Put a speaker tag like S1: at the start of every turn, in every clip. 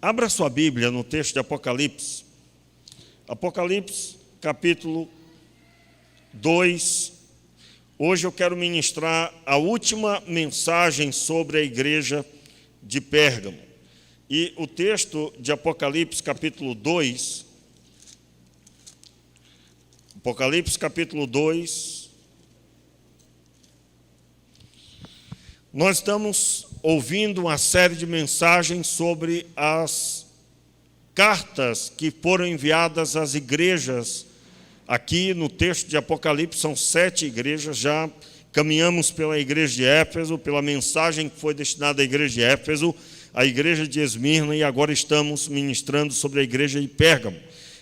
S1: Abra sua Bíblia no texto de Apocalipse. Apocalipse, capítulo 2. Hoje eu quero ministrar a última mensagem sobre a igreja de Pérgamo. E o texto de Apocalipse, capítulo 2. Apocalipse, capítulo 2. Nós estamos ouvindo uma série de mensagens sobre as cartas que foram enviadas às igrejas. Aqui no texto de Apocalipse são 7 igrejas. Já caminhamos pela igreja de Éfeso, pela mensagem que foi destinada à igreja de Éfeso, à igreja de Esmirna, e agora estamos ministrando sobre a igreja de Pérgamo.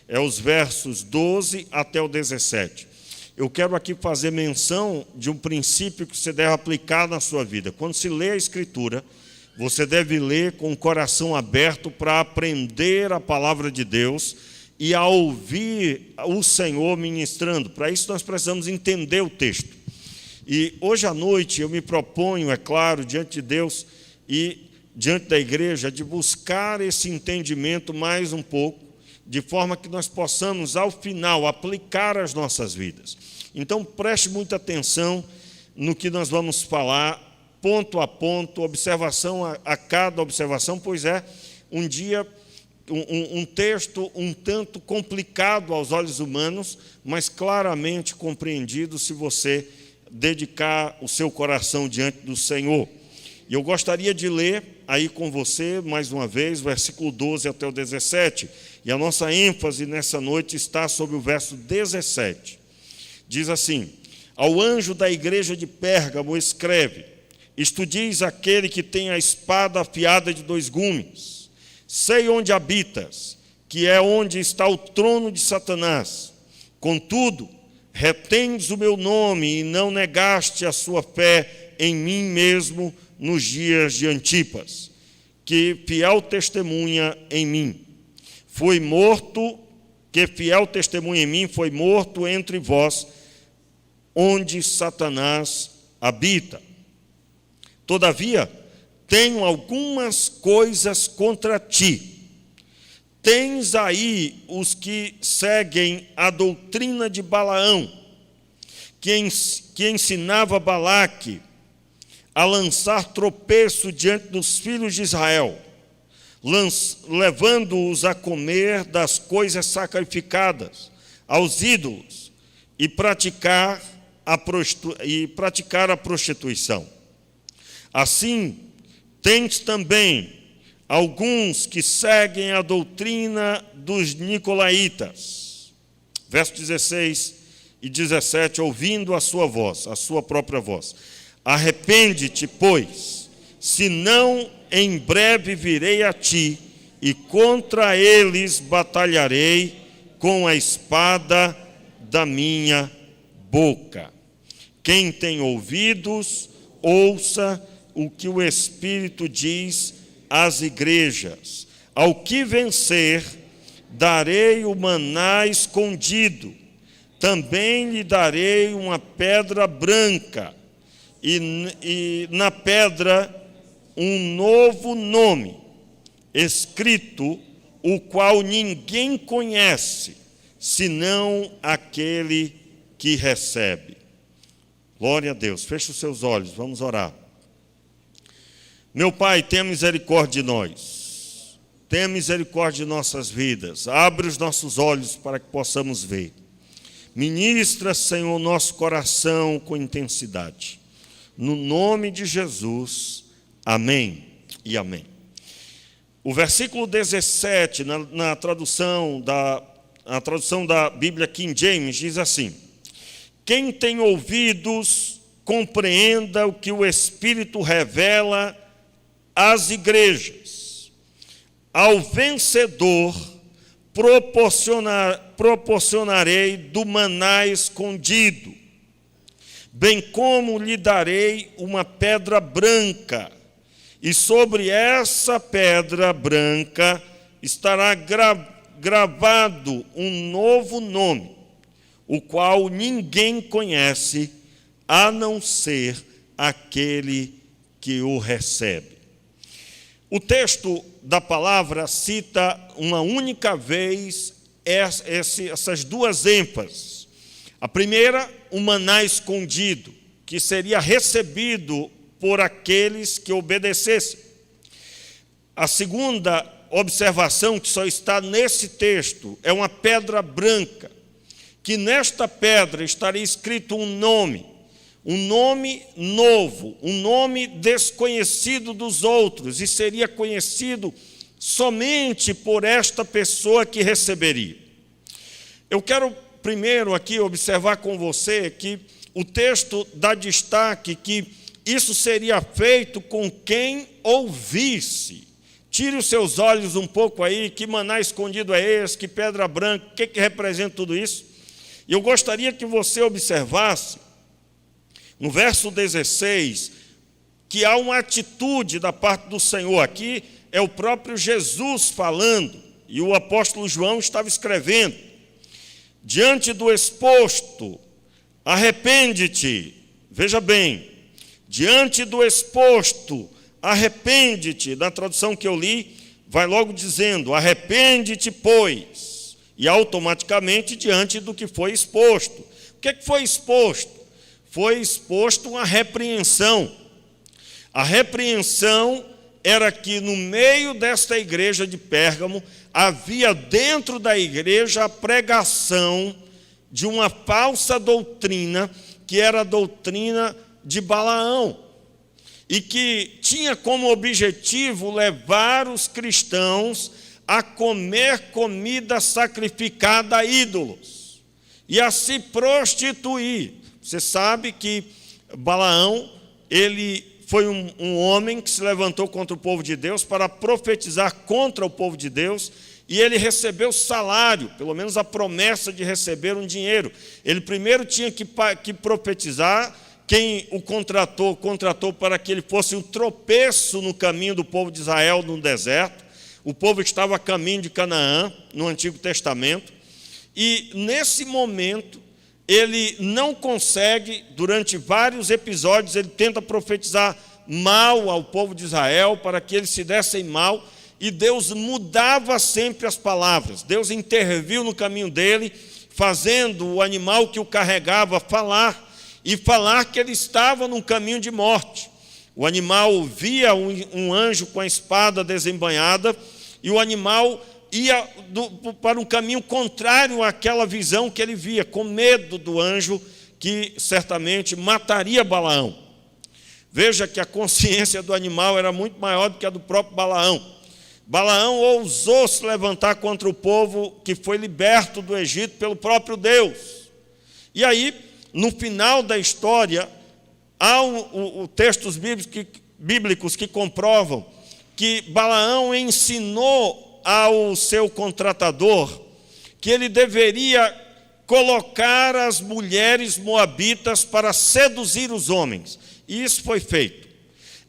S1: É os versos 12 até o 17. Eu quero aqui fazer menção de um princípio que você deve aplicar na sua vida. Quando se lê a Escritura, você deve ler com o coração aberto para aprender a palavra de Deus e a ouvir o Senhor ministrando. Para isso nós precisamos entender o texto. E hoje à noite eu me proponho, é claro, diante de Deus e diante da igreja, de buscar esse entendimento mais um pouco, de forma que nós possamos, ao final, aplicar às nossas vidas. Então, preste muita atenção no que nós vamos falar, ponto a ponto, observação a cada observação, pois é um texto um tanto complicado aos olhos humanos, mas claramente compreendido se você dedicar o seu coração diante do Senhor. E eu gostaria de ler aí com você, mais uma vez, versículo 12 até o 17. E a nossa ênfase nessa noite está sobre o verso 17. Diz assim: ao anjo da igreja de Pérgamo escreve: isto diz aquele que tem a espada afiada de 2 gumes. Sei onde habitas, que é onde está o trono de Satanás. Contudo, retendes o meu nome e não negaste a sua fé em mim mesmo nos dias de Antipas, que fiel testemunha em mim. Fiel testemunha em mim, foi morto entre vós, onde Satanás habita. Todavia, tenho algumas coisas contra ti. Tens aí os que seguem a doutrina de Balaão, que ensinava Balaque a lançar tropeço diante dos filhos de Israel, levando-os a comer das coisas sacrificadas aos ídolos e praticar a prostituição. Assim, tens também alguns que seguem a doutrina dos nicolaítas. Verso 16 e 17, ouvindo a sua voz, a sua própria voz. Arrepende-te, pois, senão em breve virei a ti, e contra eles batalharei com a espada da minha boca. Quem tem ouvidos, ouça o que o Espírito diz às igrejas. Ao que vencer, darei o maná escondido, também lhe darei uma pedra branca, e na pedra um novo nome, escrito, o qual ninguém conhece, senão aquele que recebe. Glória a Deus. Feche os seus olhos, vamos orar. Meu Pai, tenha misericórdia de nós. Tenha misericórdia de nossas vidas. Abre os nossos olhos para que possamos ver. Ministra, Senhor, nosso coração com intensidade. No nome de Jesus, amém e amém. O versículo 17, na tradução da Bíblia King James, diz assim: quem tem ouvidos, compreenda o que o Espírito revela às igrejas. Ao vencedor proporcionarei do maná escondido, bem como lhe darei uma pedra branca, e sobre essa pedra branca estará gravado um novo nome, o qual ninguém conhece, a não ser aquele que o recebe. O texto da palavra cita uma única vez essas duas ênfases. A primeira, o maná escondido, que seria recebido por aqueles que obedecessem. A segunda observação, que só está nesse texto, é uma pedra branca, que nesta pedra estaria escrito um nome novo, um nome desconhecido dos outros, e seria conhecido somente por esta pessoa que receberia. Eu quero primeiro aqui observar com você que o texto dá destaque que isso seria feito com quem ouvisse. Tire os seus olhos um pouco aí, que maná escondido é esse, que pedra branca, o que representa tudo isso? E eu gostaria que você observasse, no verso 16, que há uma atitude da parte do Senhor. Aqui é o próprio Jesus falando, e o apóstolo João estava escrevendo: diante do exposto, arrepende-te. Veja bem, diante do exposto, arrepende-te. Na tradução que eu li, vai logo dizendo: arrepende-te, pois. E automaticamente diante do que foi exposto. O que foi exposto? Foi exposto uma repreensão. A repreensão era que no meio desta igreja de Pérgamo, havia dentro da igreja a pregação de uma falsa doutrina, que era a doutrina de Balaão, e que tinha como objetivo levar os cristãos a comer comida sacrificada a ídolos e a se prostituir. Você sabe que Balaão, ele foi um homem que se levantou contra o povo de Deus para profetizar contra o povo de Deus, e ele recebeu salário, pelo menos a promessa de receber um dinheiro. Ele primeiro tinha que profetizar. Quem o contratou para que ele fosse um tropeço no caminho do povo de Israel no deserto. O povo estava a caminho de Canaã, no Antigo Testamento, e nesse momento ele não consegue, durante vários episódios, ele tenta profetizar mal ao povo de Israel, para que eles se dessem mal, e Deus mudava sempre as palavras. Deus interviu no caminho dele, fazendo o animal que o carregava falar, e falar que ele estava num caminho de morte. O animal via um anjo com a espada desembainhada, e o animal ia para um caminho contrário àquela visão que ele via, com medo do anjo que certamente mataria Balaão. Veja que a consciência do animal era muito maior do que a do próprio Balaão. Balaão ousou se levantar contra o povo que foi liberto do Egito pelo próprio Deus. E aí, no final da história, há textos bíblicos que comprovam que Balaão ensinou ao seu contratador que ele deveria colocar as mulheres moabitas para seduzir os homens. E isso foi feito.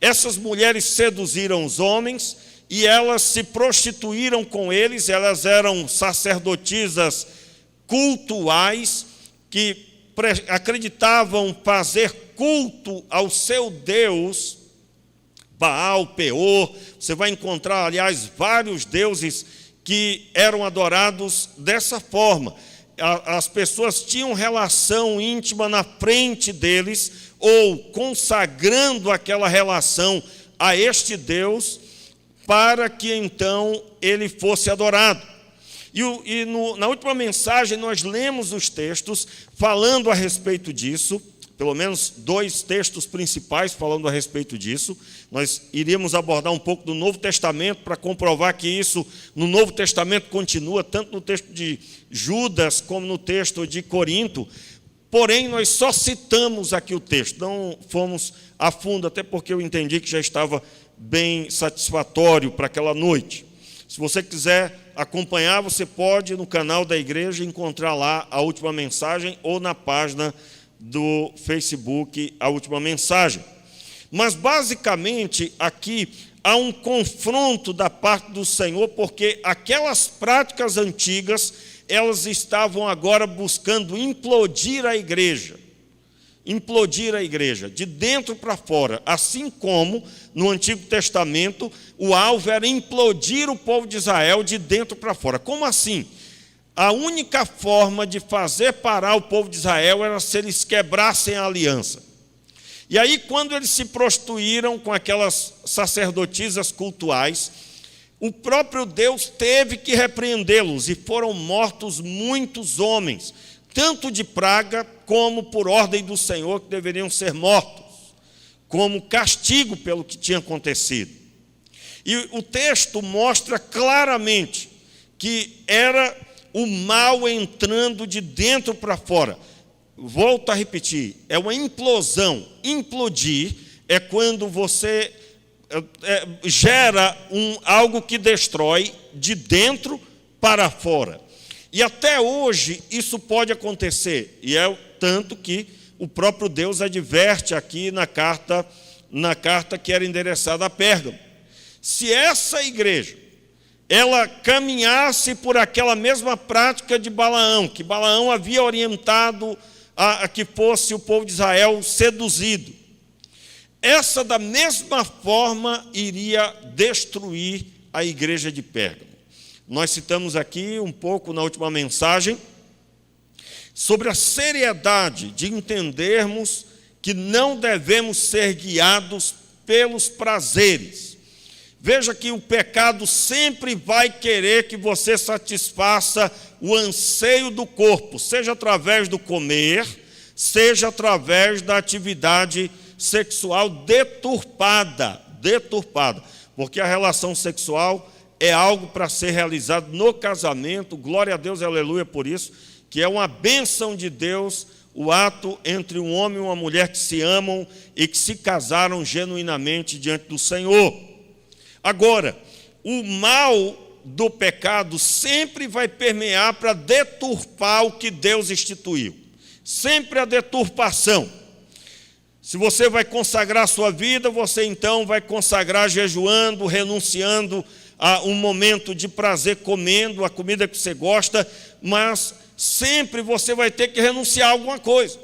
S1: Essas mulheres seduziram os homens e elas se prostituíram com eles. Elas eram sacerdotisas cultuais que acreditavam fazer culto ao seu Deus, Baal, Peor. Você vai encontrar, aliás, vários deuses que eram adorados dessa forma. As pessoas tinham relação íntima na frente deles, ou consagrando aquela relação a este Deus, para que então ele fosse adorado. Na última mensagem nós lemos os textos falando a respeito disso, pelo menos 2 textos principais falando a respeito disso. Nós iríamos abordar um pouco do Novo Testamento para comprovar que isso no Novo Testamento continua, tanto no texto de Judas como no texto de Corinto. Porém, nós só citamos aqui o texto, não fomos a fundo, até porque eu entendi que já estava bem satisfatório para aquela noite. Se você quiser acompanhar, você pode no canal da igreja encontrar lá a última mensagem, ou na página do Facebook, a última mensagem. Mas basicamente aqui há um confronto da parte do Senhor, porque aquelas práticas antigas, elas estavam agora buscando implodir a igreja. implodir a igreja, de dentro para fora, assim como no Antigo Testamento o alvo era implodir o povo de Israel de dentro para fora. Como assim? A única forma de fazer parar o povo de Israel era se eles quebrassem a aliança. E aí, quando eles se prostituíram com aquelas sacerdotisas cultuais, o próprio Deus teve que repreendê-los, e foram mortos muitos homens, tanto de praga como por ordem do Senhor, que deveriam ser mortos, como castigo pelo que tinha acontecido. E o texto mostra claramente que era o mal entrando de dentro para fora. Volto a repetir, é uma implosão. Implodir é quando você gera algo que destrói de dentro para fora. E até hoje isso pode acontecer, e é tanto que o próprio Deus adverte aqui na carta que era endereçada a Pérgamo. Se essa igreja ela caminhasse por aquela mesma prática de Balaão, que Balaão havia orientado a que fosse o povo de Israel seduzido, essa da mesma forma iria destruir a igreja de Pérgamo. Nós citamos aqui um pouco na última mensagem sobre a seriedade de entendermos que não devemos ser guiados pelos prazeres. Veja que o pecado sempre vai querer que você satisfaça o anseio do corpo, seja através do comer, seja através da atividade sexual deturpada, porque a relação sexual é algo para ser realizado no casamento. Glória a Deus, aleluia por isso, que é uma bênção de Deus, o ato entre um homem e uma mulher que se amam e que se casaram genuinamente diante do Senhor. Agora, o mal do pecado sempre vai permear para deturpar o que Deus instituiu. Sempre a deturpação. Se você vai consagrar a sua vida, você então vai consagrar jejuando, renunciando a um momento de prazer comendo a comida que você gosta, mas sempre você vai ter que renunciar a alguma coisa.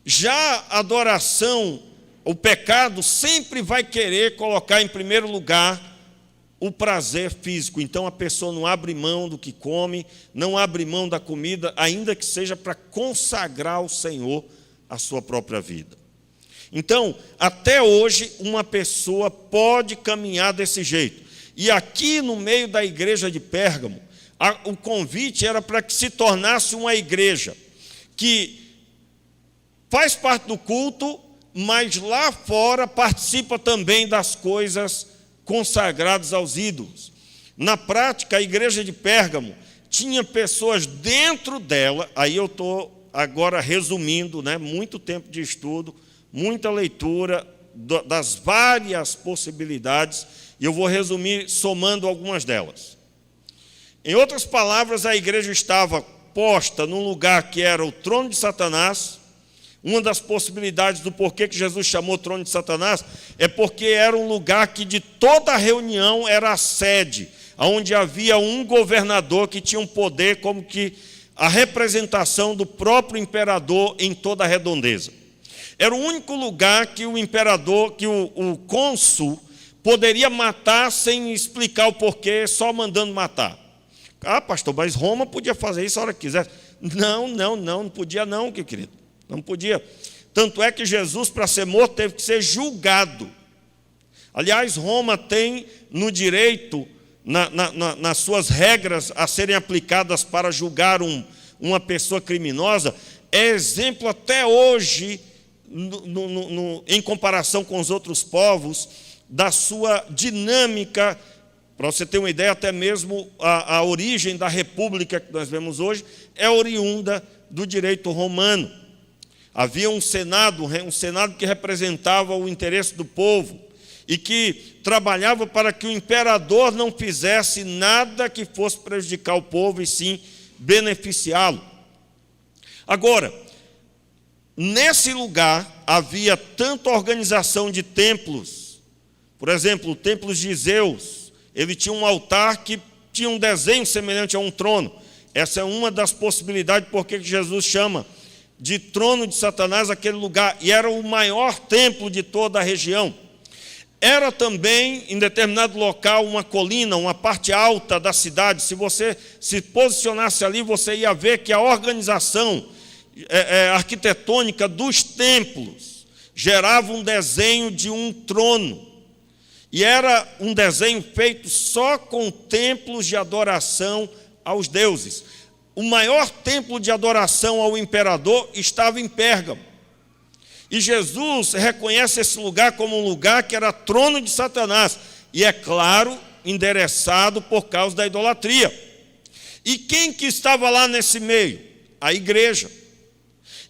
S1: Já a adoração, o pecado sempre vai querer colocar em primeiro lugar o prazer físico. Então a pessoa não abre mão do que come, não abre mão da comida, ainda que seja para consagrar ao Senhor a sua própria vida. Então, até hoje, uma pessoa pode caminhar desse jeito. E aqui no meio da igreja de Pérgamo, o convite era para que se tornasse uma igreja que faz parte do culto, mas lá fora participa também das coisas consagradas aos ídolos. Na prática, a igreja de Pérgamo tinha pessoas dentro dela, aí eu estou agora resumindo, muito tempo de estudo, muita leitura das várias possibilidades, e eu vou resumir somando algumas delas. Em outras palavras, a igreja estava posta num lugar que era o trono de Satanás. Uma das possibilidades do porquê que Jesus chamou trono de Satanás é porque era um lugar que de toda a reunião era a sede, onde havia um governador que tinha um poder como que a representação do próprio imperador em toda a redondeza. Era o único lugar que o imperador, que o cônsul, poderia matar sem explicar o porquê, só mandando matar. Ah, pastor, mas Roma podia fazer isso a hora que quisesse. Não podia não, querido. Não podia. Tanto é que Jesus, para ser morto, teve que ser julgado. Aliás, Roma tem no direito, nas suas regras a serem aplicadas para julgar uma pessoa criminosa, é exemplo até hoje, em comparação com os outros povos, da sua dinâmica. Para você ter uma ideia, até mesmo a origem da república que nós vemos hoje é oriunda do direito romano. Havia um senado que representava o interesse do povo e que trabalhava para que o imperador não fizesse nada que fosse prejudicar o povo e sim beneficiá-lo. Agora, nesse lugar havia tanto organização de templos, por exemplo, o templo de Zeus, ele tinha um altar que tinha um desenho semelhante a um trono. Essa é uma das possibilidades porque Jesus chama de trono de Satanás aquele lugar, e era o maior templo de toda a região. Era também, em determinado local, uma colina, uma parte alta da cidade. Se você se posicionasse ali, você ia ver que a organização arquitetônica dos templos gerava um desenho de um trono. E era um desenho feito só com templos de adoração aos deuses. O maior templo de adoração ao imperador estava em Pérgamo. E Jesus reconhece esse lugar como um lugar que era trono de Satanás. E, é claro, endereçado por causa da idolatria. E quem que estava lá nesse meio? A igreja.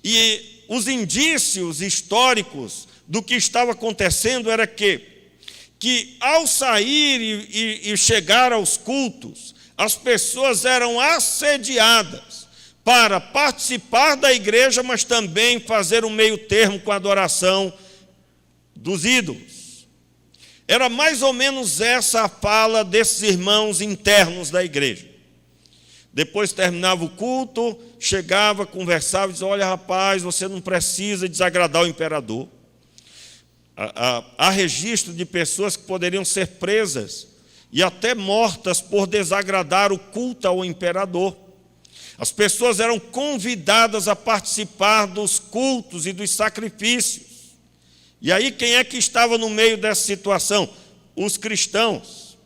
S1: E os indícios históricos do que estava acontecendo era que ao sair e chegar aos cultos, as pessoas eram assediadas para participar da igreja, mas também fazer um meio termo com a adoração dos ídolos. Era mais ou menos essa a fala desses irmãos internos da igreja. Depois terminava o culto, chegava, conversava e dizia: olha, rapaz, você não precisa desagradar o imperador. Há registro de pessoas que poderiam ser presas e até mortas por desagradar o culto ao imperador. As pessoas eram convidadas a participar dos cultos e dos sacrifícios. E aí quem é que estava no meio dessa situação? Os cristãos.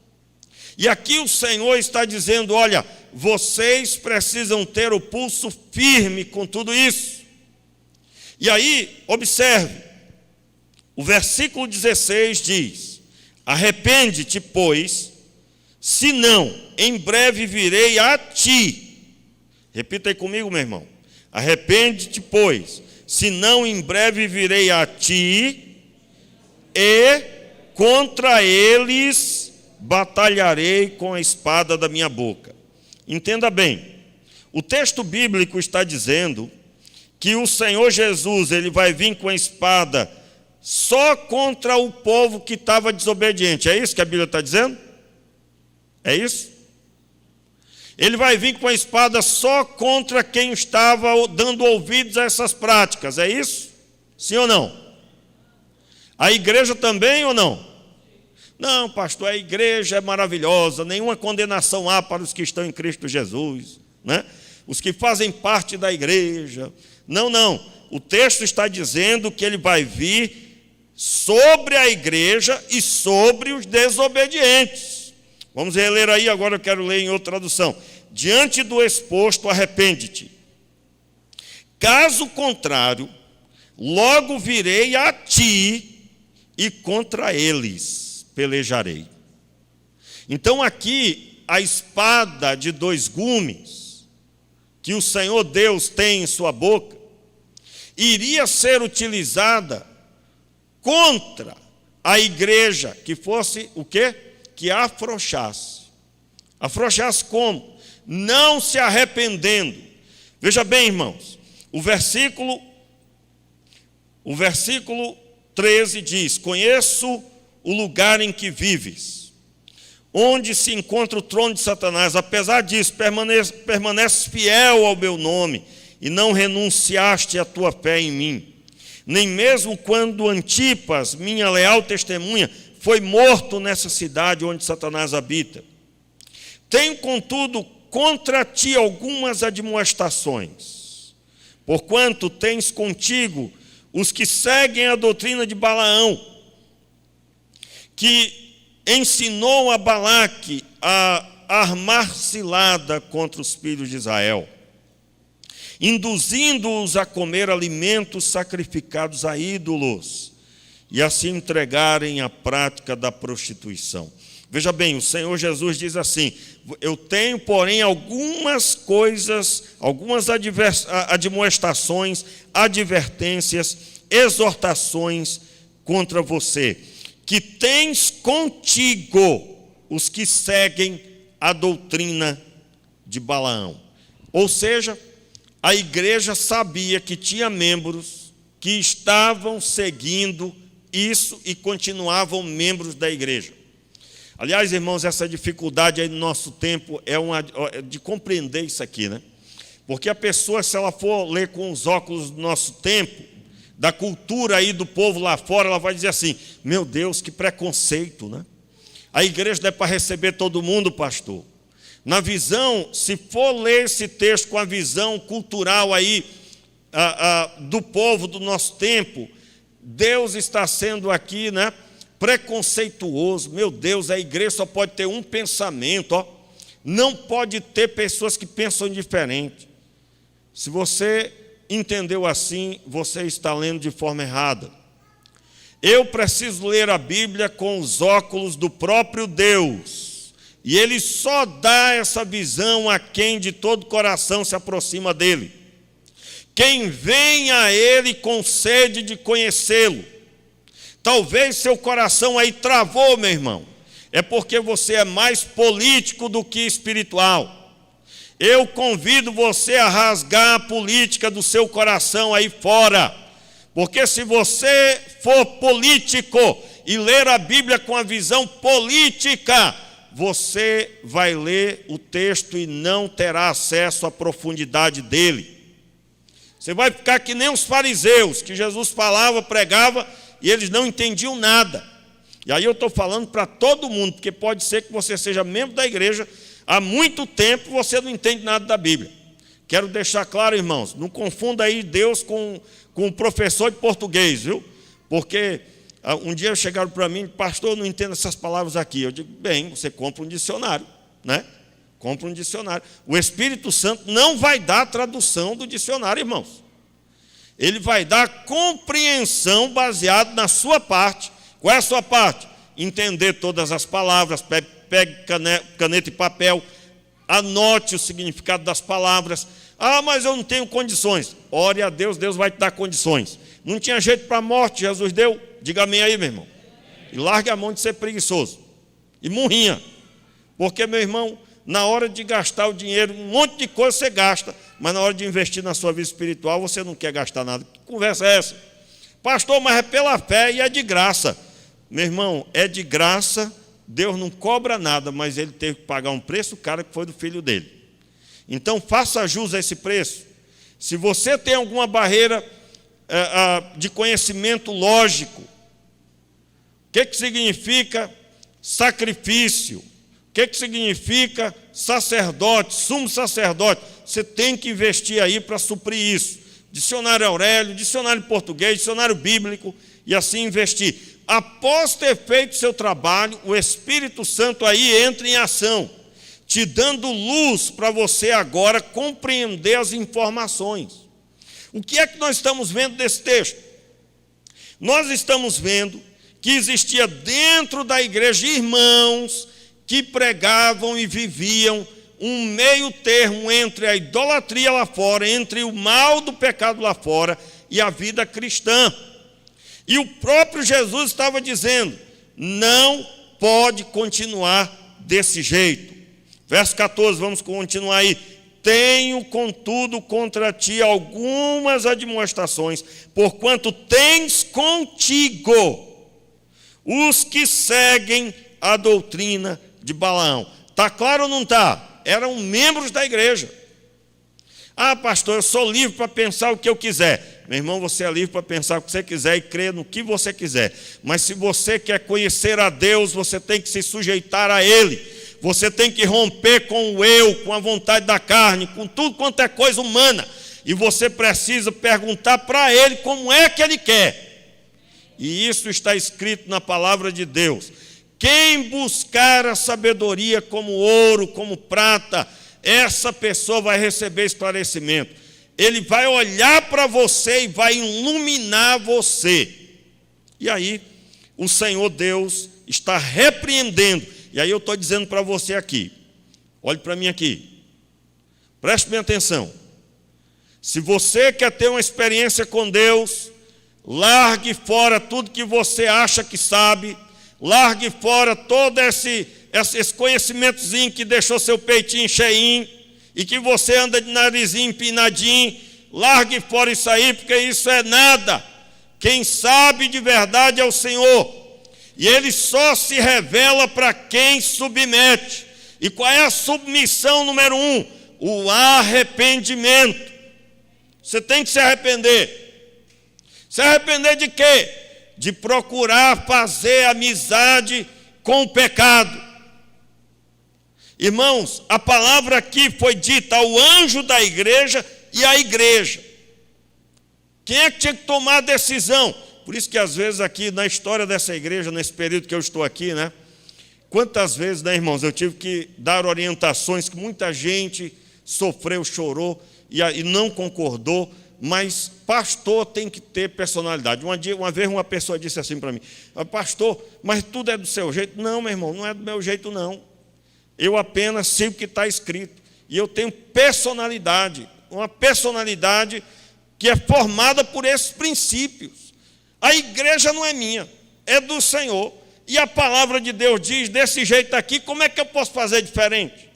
S1: E aqui o Senhor está dizendo: olha, vocês precisam ter o pulso firme com tudo isso. E aí, observe, o versículo 16 diz: arrepende-te, pois, senão em breve virei a ti. Repita aí comigo, meu irmão. Arrepende-te, pois, senão em breve virei a ti, e contra eles batalharei com a espada da minha boca. Entenda bem, o texto bíblico está dizendo que o Senhor Jesus, ele vai vir com a espada só contra o povo que estava desobediente. É isso que a Bíblia está dizendo? É isso? Ele vai vir com a espada só contra quem estava dando ouvidos a essas práticas. É isso? Sim ou não? A igreja também ou não? Não, pastor, a igreja é maravilhosa, nenhuma condenação há para os que estão em Cristo Jesus, né? Os que fazem parte da igreja. Não, não. O texto está dizendo que ele vai vir sobre a igreja e sobre os desobedientes. Vamos reler aí, agora eu quero ler em outra tradução. Diante do exposto, arrepende-te. Caso contrário, logo virei a ti e contra eles pelejarei. Então aqui, a espada de dois gumes, que o Senhor Deus tem em sua boca, iria ser utilizada contra a igreja que fosse o quê? Que afrouxasse. Afrouxasse como? Não se arrependendo. Veja bem, irmãos, o versículo 13 diz: conheço o lugar em que vives, onde se encontra o trono de Satanás. Apesar disso, permaneces fiel ao meu nome e não renunciaste à tua fé em mim. Nem mesmo quando Antipas, minha leal testemunha, foi morto nessa cidade onde Satanás habita. Tenho, contudo, contra ti algumas admoestações, porquanto tens contigo os que seguem a doutrina de Balaão, que ensinou a Balaque a armar cilada contra os filhos de Israel, induzindo-os a comer alimentos sacrificados a ídolos e a se entregarem à prática da prostituição. Veja bem, o Senhor Jesus diz assim: eu tenho, porém, algumas coisas, algumas admoestações, advertências, exortações contra você, que tens contigo os que seguem a doutrina de Balaão. Ou seja, a igreja sabia que tinha membros que estavam seguindo isso e continuavam membros da igreja. Aliás, irmãos, essa dificuldade aí no nosso tempo é de compreender isso aqui, né? Porque a pessoa, se ela for ler com os óculos do nosso tempo, da cultura aí do povo lá fora, ela vai dizer assim: meu Deus, que preconceito, né? A igreja não é para receber todo mundo, pastor. Na visão, se for ler esse texto com a visão cultural aí do povo do nosso tempo, Deus está sendo aqui, né, preconceituoso. Meu Deus, a igreja só pode ter um pensamento, ó. Não pode ter pessoas que pensam diferente. Se você entendeu assim, você está lendo de forma errada. Eu preciso ler a Bíblia com os óculos do próprio Deus. E Ele só dá essa visão a quem de todo coração se aproxima dEle. Quem vem a Ele com sede de conhecê-lo. Talvez seu coração aí travou, meu irmão. É porque você é mais político do que espiritual. Eu convido você a rasgar a política do seu coração aí fora. Porque se você for político e ler a Bíblia com a visão política, você vai ler o texto e não terá acesso à profundidade dele. Você vai ficar que nem os fariseus, que Jesus falava, pregava, e eles não entendiam nada. E aí eu estou falando para todo mundo, porque pode ser que você seja membro da igreja há muito tempo, você não entende nada da Bíblia. Quero deixar claro, irmãos, não confunda aí Deus com um professor de português, viu? Porque um dia chegaram para mim: pastor, eu não entendo essas palavras aqui. Eu digo: bem, você compra um dicionário, né? Compra um dicionário. O Espírito Santo não vai dar a tradução do dicionário, irmãos. Ele vai dar compreensão baseado na sua parte. Qual é a sua parte? Entender todas as palavras. Pegue caneta e papel, anote o significado das palavras. Ah, mas eu não tenho condições. Ore a Deus, Deus vai te dar condições. Não tinha jeito para a morte, Jesus deu. Diga amém aí, meu irmão. E largue a mão de ser preguiçoso. E murrinha. Porque, meu irmão, na hora de gastar o dinheiro, um monte de coisa você gasta, mas na hora de investir na sua vida espiritual, você não quer gastar nada. Que conversa é essa? Pastor, mas é pela fé e é de graça. Meu irmão, é de graça. Deus não cobra nada, mas Ele teve que pagar um preço caro, que foi do filho dele. Então, faça jus a esse preço. Se você tem alguma barreira de conhecimento lógico, o que significa sacrifício? O que significa sacerdote, sumo sacerdote? Você tem que investir aí para suprir isso. Dicionário Aurélio, dicionário português, dicionário bíblico, e assim investir. Após ter feito seu trabalho, o Espírito Santo aí entra em ação, te dando luz para você agora compreender as informações. O que é que nós estamos vendo desse texto? Nós estamos vendo que existia dentro da igreja irmãos que pregavam e viviam um meio termo entre a idolatria lá fora, entre o mal do pecado lá fora e a vida cristã. E o próprio Jesus estava dizendo: não pode continuar desse jeito. Verso 14, vamos continuar aí. Tenho, contudo, contra ti algumas admoestações, porquanto tens contigo os que seguem a doutrina de Balaão. Está claro ou não está? Eram membros da igreja. Ah, pastor, eu sou livre para pensar o que eu quiser. Meu irmão, você é livre para pensar o que você quiser e crer no que você quiser. Mas se você quer conhecer a Deus, você tem que se sujeitar a Ele. Você tem que romper com o eu, com a vontade da carne, com tudo quanto é coisa humana. E você precisa perguntar para Ele como é que Ele quer. E isso está escrito na palavra de Deus. Quem buscar a sabedoria como ouro, como prata, essa pessoa vai receber esclarecimento. Ele vai olhar para você e vai iluminar você. E aí, o Senhor Deus está repreendendo. E aí eu estou dizendo para você aqui, olhe para mim aqui, preste bem atenção. Se você quer ter uma experiência com Deus, largue fora tudo que você acha que sabe, largue fora todo esse conhecimentozinho que deixou seu peitinho cheinho e que você anda de narizinho empinadinho. Largue fora isso aí, porque isso é nada. Quem sabe de verdade é o Senhor. E Ele só se revela para quem submete. E qual é a submissão número 1? o arrependimento. Você tem que se arrepender. Se arrepender de quê? De procurar fazer amizade com o pecado. Irmãos, a palavra aqui foi dita ao anjo da igreja e à igreja. Quem é que tinha que tomar a decisão? Por isso que às vezes aqui na história dessa igreja, nesse período que eu estou aqui, né? Quantas vezes, né, irmãos, eu tive que dar orientações que muita gente sofreu, chorou e não concordou, mas pastor tem que ter personalidade. Uma vez uma pessoa disse assim para mim: pastor, mas tudo é do seu jeito? Não, meu irmão, não é do meu jeito não. Eu apenas sei o que está escrito. E eu tenho personalidade, uma personalidade que é formada por esses princípios. A igreja não é minha, é do Senhor. E a palavra de Deus diz desse jeito aqui, como é que eu posso fazer diferente?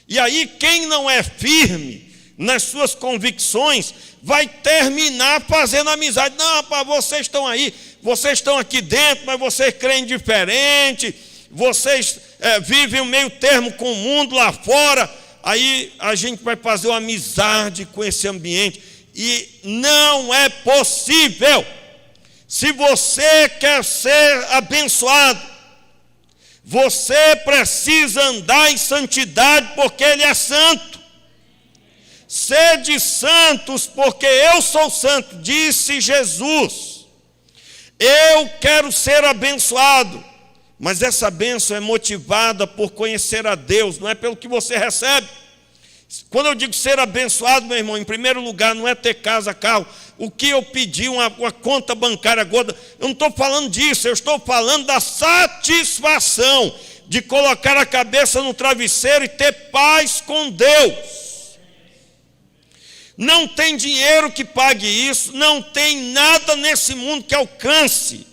S1: E aí quem não é firme nas suas convicções vai terminar fazendo amizade. Não, rapaz, vocês estão aí, vocês estão aqui dentro, mas vocês creem diferente, vocês vivem o meio termo com o mundo lá fora. Aí a gente vai fazer uma amizade com esse ambiente. E não é possível. Se você quer ser abençoado, você precisa andar em santidade, porque Ele é santo. Sede santos, porque eu sou santo, disse Jesus. Eu quero ser abençoado, mas essa bênção é motivada por conhecer a Deus, não é pelo que você recebe. Quando eu digo ser abençoado, meu irmão, em primeiro lugar, não é ter casa, carro. O que eu pedi, uma conta bancária gorda, eu não estou falando disso, eu estou falando da satisfação de colocar a cabeça no travesseiro e ter paz com Deus. Não tem dinheiro que pague isso, não tem nada nesse mundo que alcance.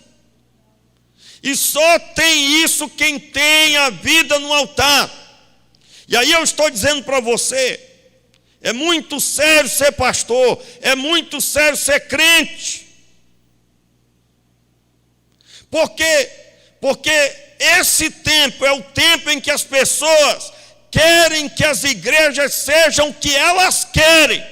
S1: E só tem isso quem tem a vida no altar. E aí eu estou dizendo para você, é muito sério ser pastor, é muito sério ser crente. Por quê? Porque esse tempo é o tempo em que as pessoas querem que as igrejas sejam o que elas querem.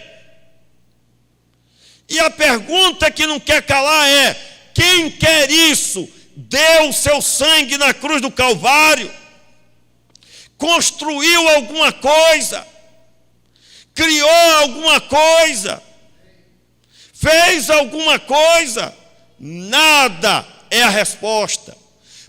S1: E a pergunta que não quer calar é: quem quer isso? Deu o seu sangue na cruz do Calvário? Construiu alguma coisa? Criou alguma coisa? Fez alguma coisa? Nada é a resposta.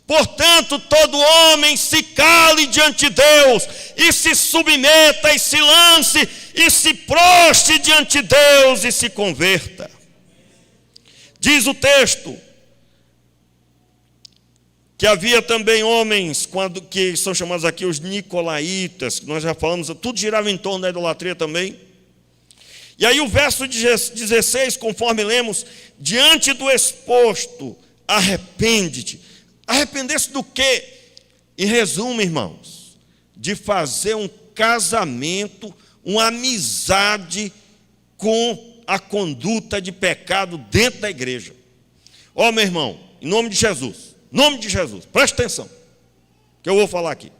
S1: Portanto, todo homem se cale diante de Deus e se submeta e se lance e se prostre diante de Deus e se converta. Diz o texto que havia também homens, que são chamados aqui os nicolaítas, que nós já falamos, tudo girava em torno da idolatria também. E aí o verso 16, conforme lemos, diante do exposto, arrepende-te. Arrepender-se do quê? Em resumo, irmãos, de fazer um casamento, uma amizade com a conduta de pecado dentro da igreja. Ó, meu irmão, em nome de Jesus, preste atenção, que eu vou falar aqui.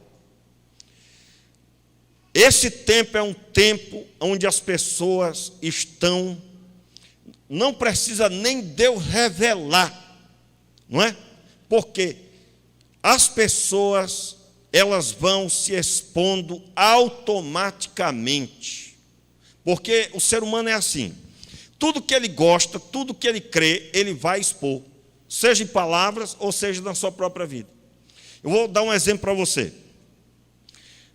S1: Esse tempo é um tempo onde as pessoas estão, não precisa nem Deus revelar, não é? Porque as pessoas, elas vão se expondo automaticamente. Porque o ser humano é assim. Tudo que ele gosta, tudo que ele crê, ele vai expor. Seja em palavras ou seja na sua própria vida. Eu vou dar um exemplo para você.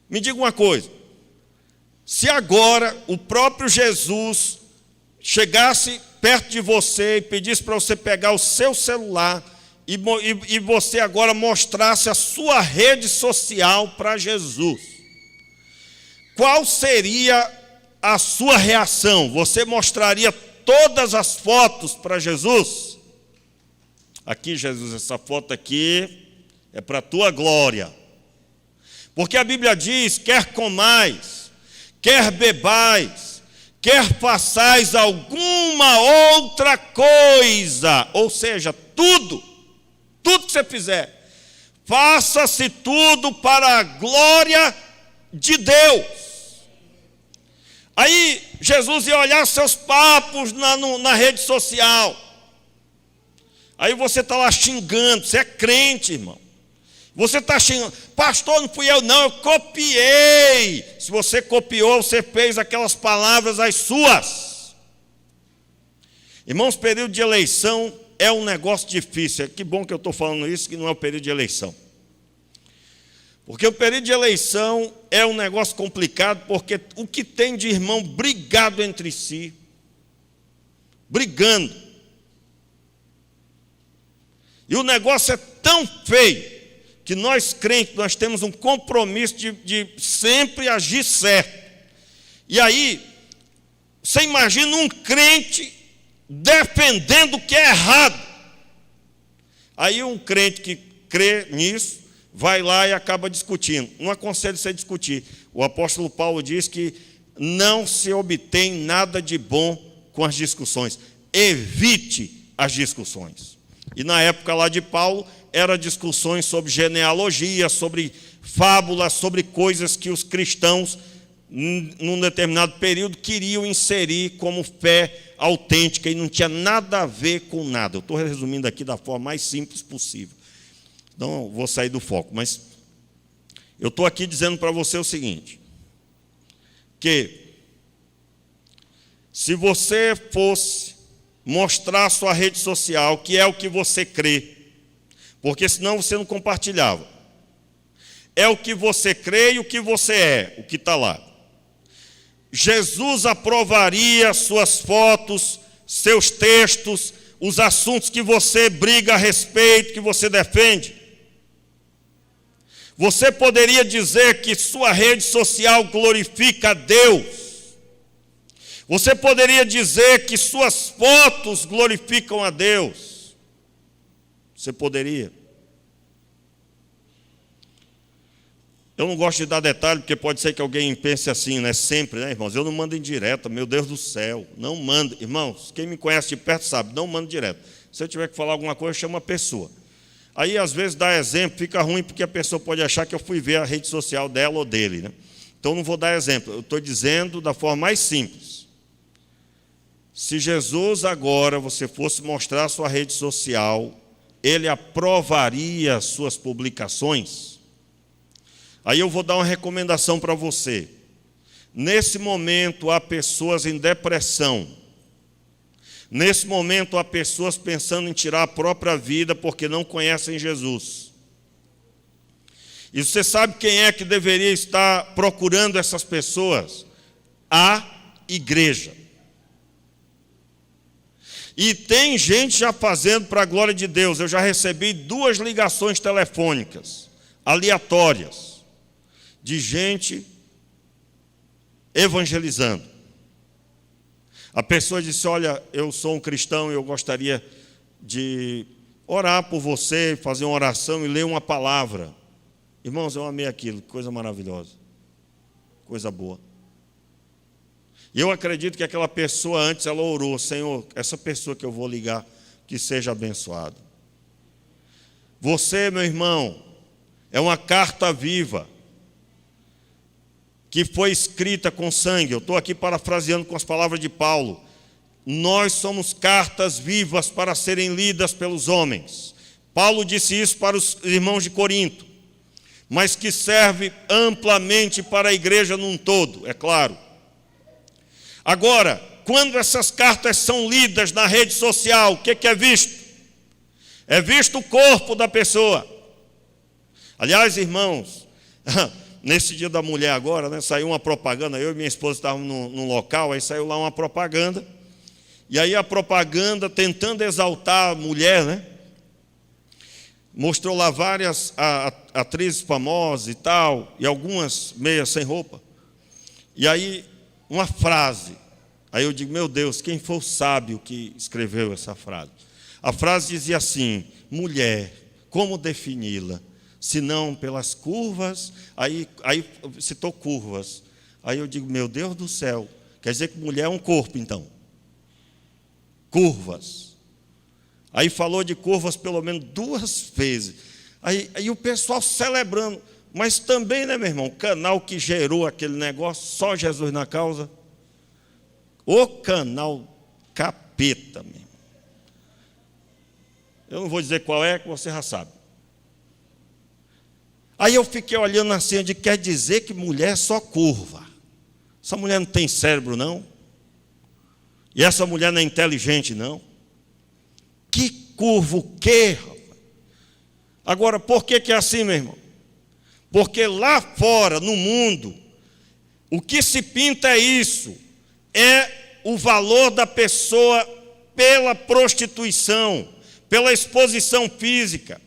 S1: Me diga uma coisa. Se agora o próprio Jesus chegasse perto de você e pedisse para você pegar o seu celular e você agora mostrasse a sua rede social para Jesus, qual seria a sua reação? Você mostraria todas as fotos para Jesus? Aqui, Jesus, essa foto aqui é para a tua glória. Porque a Bíblia diz: quer comais, quer bebais, quer façais alguma outra coisa, ou seja, tudo que você fizer, faça-se tudo para a glória de Deus. Aí Jesus ia olhar seus papos na rede social. Aí você está lá xingando, você é crente, irmão. Você está xingando, pastor, não fui eu não, eu copiei. Se você copiou, você fez aquelas palavras as suas. Irmãos, período de eleição é um negócio difícil. Que bom que eu estou falando isso, que não é o período de eleição. Porque o período de eleição é um negócio complicado, porque o que tem de irmão brigado entre si, brigando. E o negócio é tão feio, que nós crentes, nós temos um compromisso de sempre agir certo. E aí, você imagina um crente defendendo o que é errado. Aí um crente que crê nisso, vai lá e acaba discutindo. Não aconselho você a discutir. O apóstolo Paulo diz que não se obtém nada de bom com as discussões. Evite as discussões. E na época lá de Paulo, eram discussões sobre genealogia, sobre fábulas, sobre coisas que os cristãos, num determinado período, queriam inserir como fé autêntica e não tinha nada a ver com nada. Eu estou resumindo aqui da forma mais simples possível. Então, vou sair do foco, mas eu estou aqui dizendo para você o seguinte, que se você fosse mostrar a sua rede social, que é o que você crê, porque senão você não compartilhava, é o que você crê e o que você é, o que está lá. Jesus aprovaria suas fotos, seus textos, os assuntos que você briga a respeito, que você defende. Você poderia dizer que sua rede social glorifica a Deus. Você poderia dizer que suas fotos glorificam a Deus. Você poderia. Eu não gosto de dar detalhe, porque pode ser que alguém pense assim, né? Sempre, né, irmãos? Eu não mando em direta, meu Deus do céu. Não mando. Irmãos, quem me conhece de perto sabe, não mando direto. Se eu tiver que falar alguma coisa, eu chamo a pessoa. Aí, às vezes, dá exemplo, fica ruim, porque a pessoa pode achar que eu fui ver a rede social dela ou dele, né? Então, não vou dar exemplo. Eu estou dizendo da forma mais simples. Se Jesus agora, você fosse mostrar a sua rede social, ele aprovaria as suas publicações? Aí eu vou dar uma recomendação para você. Nesse momento, há pessoas em depressão. Nesse momento, há pessoas pensando em tirar a própria vida porque não conhecem Jesus. E você sabe quem é que deveria estar procurando essas pessoas? A igreja. E tem gente já fazendo para a glória de Deus. Eu já recebi 2 ligações telefônicas, aleatórias, de gente evangelizando. A pessoa disse, olha, eu sou um cristão e eu gostaria de orar por você, fazer uma oração e ler uma palavra. Irmãos, eu amei aquilo, que coisa maravilhosa, coisa boa. E eu acredito que aquela pessoa antes, ela orou, Senhor, essa pessoa que eu vou ligar, que seja abençoada. Você, meu irmão, é uma carta viva, que foi escrita com sangue. Eu estou aqui parafraseando com as palavras de Paulo. Nós somos cartas vivas para serem lidas pelos homens. Paulo disse isso para os irmãos de Corinto, mas que serve amplamente para a igreja num todo, é claro. Agora, quando essas cartas são lidas na rede social, o que é visto? É visto o corpo da pessoa. Aliás, irmãos, nesse dia da mulher agora, né, saiu uma propaganda, eu e minha esposa estávamos num local, aí saiu lá uma propaganda, e aí a propaganda, tentando exaltar a mulher, né, mostrou lá várias atrizes famosas e tal, e algumas meias sem roupa, e aí uma frase, aí eu digo, meu Deus, quem foi o sábio que escreveu essa frase? A frase dizia assim, mulher, como defini-la? Se não pelas curvas, aí citou curvas. Aí eu digo, meu Deus do céu, quer dizer que mulher é um corpo, então. Curvas. Aí falou de curvas pelo menos 2 vezes. Aí o pessoal celebrando. Mas também, né, meu irmão, o canal que gerou aquele negócio, só Jesus na causa. O canal capeta mesmo. Eu não vou dizer qual é, que você já sabe. Aí eu fiquei olhando assim, de quer dizer que mulher é só curva. Essa mulher não tem cérebro, não? E essa mulher não é inteligente, não? Que curva o quê, rapaz? Agora, por que é assim, meu irmão? Porque lá fora, no mundo, o que se pinta é isso. É o valor da pessoa pela prostituição, pela exposição física.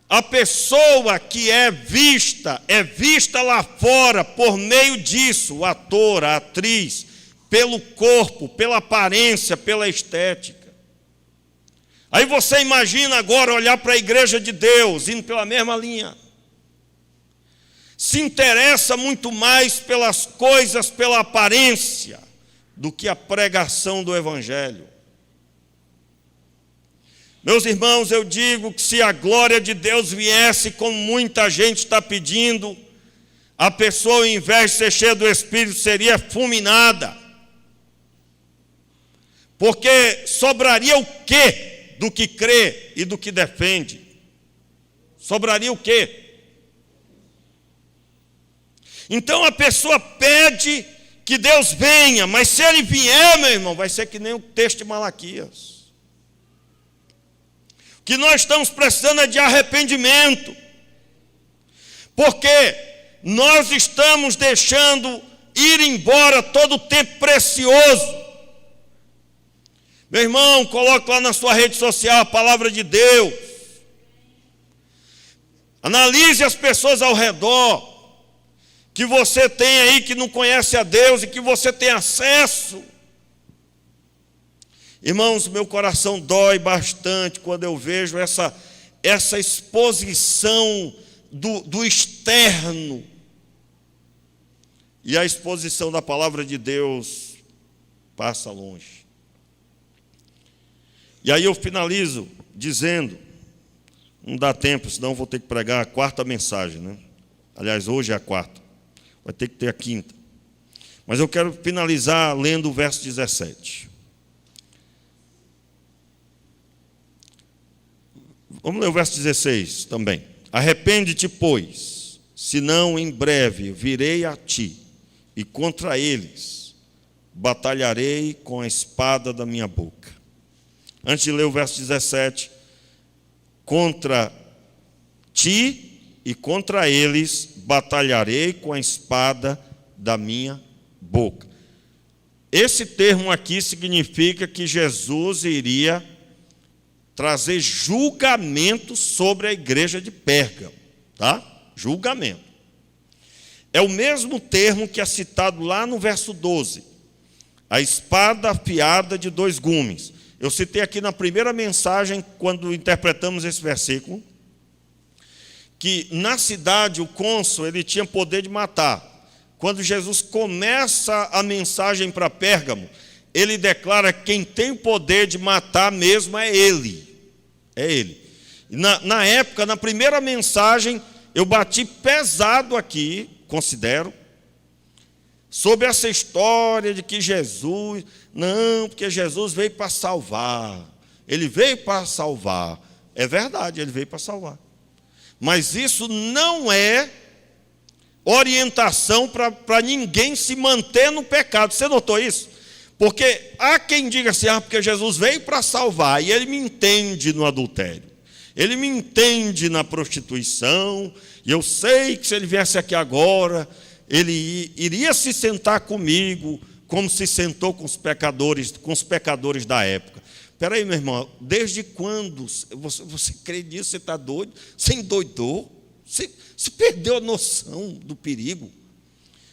S1: A pessoa que é vista lá fora por meio disso, o ator, a atriz, pelo corpo, pela aparência, pela estética. Aí você imagina agora olhar para a igreja de Deus, indo pela mesma linha. Se interessa muito mais pelas coisas, pela aparência, do que a pregação do Evangelho. Meus irmãos, eu digo que se a glória de Deus viesse, como muita gente está pedindo, a pessoa, ao invés de ser cheia do Espírito, seria fulminada. Porque sobraria o quê do que crê e do que defende? Sobraria o quê? Então a pessoa pede que Deus venha, mas se Ele vier, meu irmão, vai ser que nem o texto de Malaquias. O que nós estamos precisando é de arrependimento, porque nós estamos deixando ir embora todo o tempo precioso. Meu irmão, coloque lá na sua rede social a palavra de Deus. Analise as pessoas ao redor que você tem aí que não conhece a Deus e que você tem acesso. Irmãos, meu coração dói bastante quando eu vejo essa exposição do externo e a exposição da palavra de Deus passa longe. E aí eu finalizo dizendo, não dá tempo, senão vou ter que pregar a quarta mensagem, né? Aliás, hoje é a quarta, vai ter que ter a quinta. Mas eu quero finalizar lendo o verso 17. Vamos ler o verso 16 também. Arrepende-te, pois, senão em breve virei a ti, e contra eles batalharei com a espada da minha boca. Antes de ler o verso 17, contra ti e contra eles batalharei com a espada da minha boca. Esse termo aqui significa que Jesus iria trazer julgamento sobre a igreja de Pérgamo, tá? Julgamento. É o mesmo termo que é citado lá no verso 12. A espada afiada de dois gumes. Eu citei aqui na primeira mensagem, quando interpretamos esse versículo, que na cidade o cônsul ele tinha poder de matar. Quando Jesus começa a mensagem para Pérgamo, ele declara que quem tem o poder de matar mesmo é ele. É ele. Na época, na primeira mensagem, eu bati pesado aqui, considero, sobre essa história de que Jesus, não, porque Jesus veio para salvar. Ele veio para salvar. É verdade, ele veio para salvar. Mas isso não é orientação para ninguém se manter no pecado. Você notou isso? Porque há quem diga assim, porque Jesus veio para salvar, e ele me entende no adultério. Ele me entende na prostituição, e eu sei que se ele viesse aqui agora, ele iria se sentar comigo, como se sentou com os pecadores da época. Espera aí, meu irmão, desde quando você crê nisso? Você está doido? Você endoidou? Você perdeu a noção do perigo?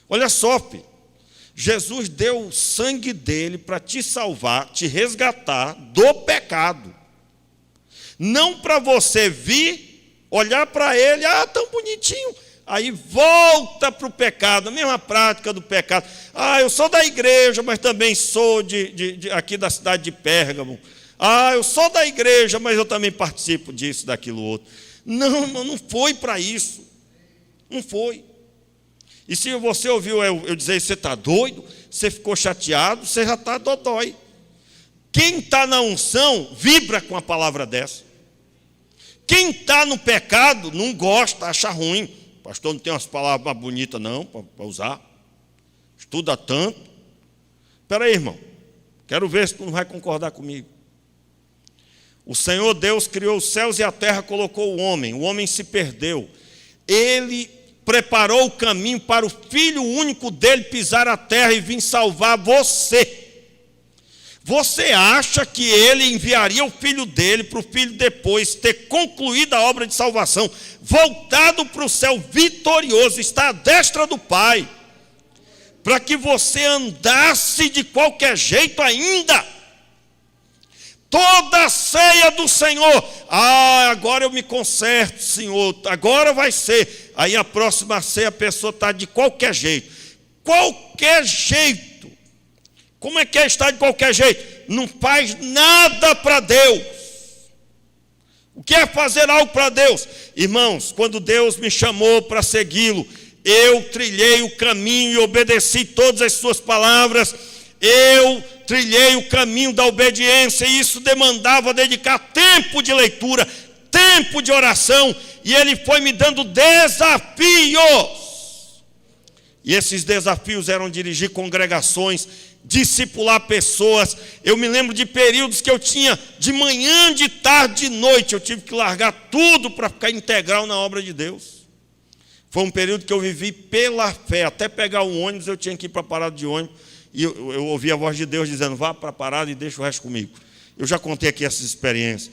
S1: Olha só, filho, Jesus deu o sangue dele para te salvar, te resgatar do pecado. Não para você vir, olhar para ele, tão bonitinho, aí volta para o pecado, a mesma prática do pecado. Eu sou da igreja, mas também sou aqui da cidade de Pérgamo. Eu sou da igreja, mas eu também participo disso, daquilo outro. Não foi para isso. Não foi. E se você ouviu eu dizer, você está doido, você ficou chateado, você já está dodói. Quem está na unção, vibra com a palavra dessa. Quem está no pecado, não gosta, acha ruim. Pastor, não tem umas palavras mais bonitas não, para usar. Estuda tanto. Espera aí, irmão. Quero ver se tu não vai concordar comigo. O Senhor Deus criou os céus e a terra, colocou o homem se perdeu. Ele preparou o caminho para o Filho único dele pisar a terra e vir salvar você. Você acha que ele enviaria o Filho dele para o Filho depois ter concluído a obra de salvação, voltado para o céu vitorioso, está à destra do Pai, para que você andasse de qualquer jeito ainda? Toda a ceia do Senhor, agora eu me conserto, Senhor, agora vai ser. Aí a próxima ceia a pessoa está de qualquer jeito. Qualquer jeito. Como é que estar de qualquer jeito? Não faz nada para Deus. O que é fazer algo para Deus? Irmãos, quando Deus me chamou para segui-lo, eu trilhei o caminho e obedeci todas as suas palavras. Eu trilhei o caminho da obediência, e isso demandava dedicar tempo de leitura, tempo de oração, e Ele foi me dando desafios. E esses desafios eram dirigir congregações, discipular pessoas. Eu me lembro de períodos que eu tinha de manhã, de tarde, de noite, eu tive que largar tudo para ficar integral na obra de Deus. Foi um período que eu vivi pela fé, até pegar um ônibus eu tinha que ir para a parada de ônibus, e eu ouvi a voz de Deus dizendo, vá para a parada e deixa o resto comigo. Eu já contei aqui essas experiências.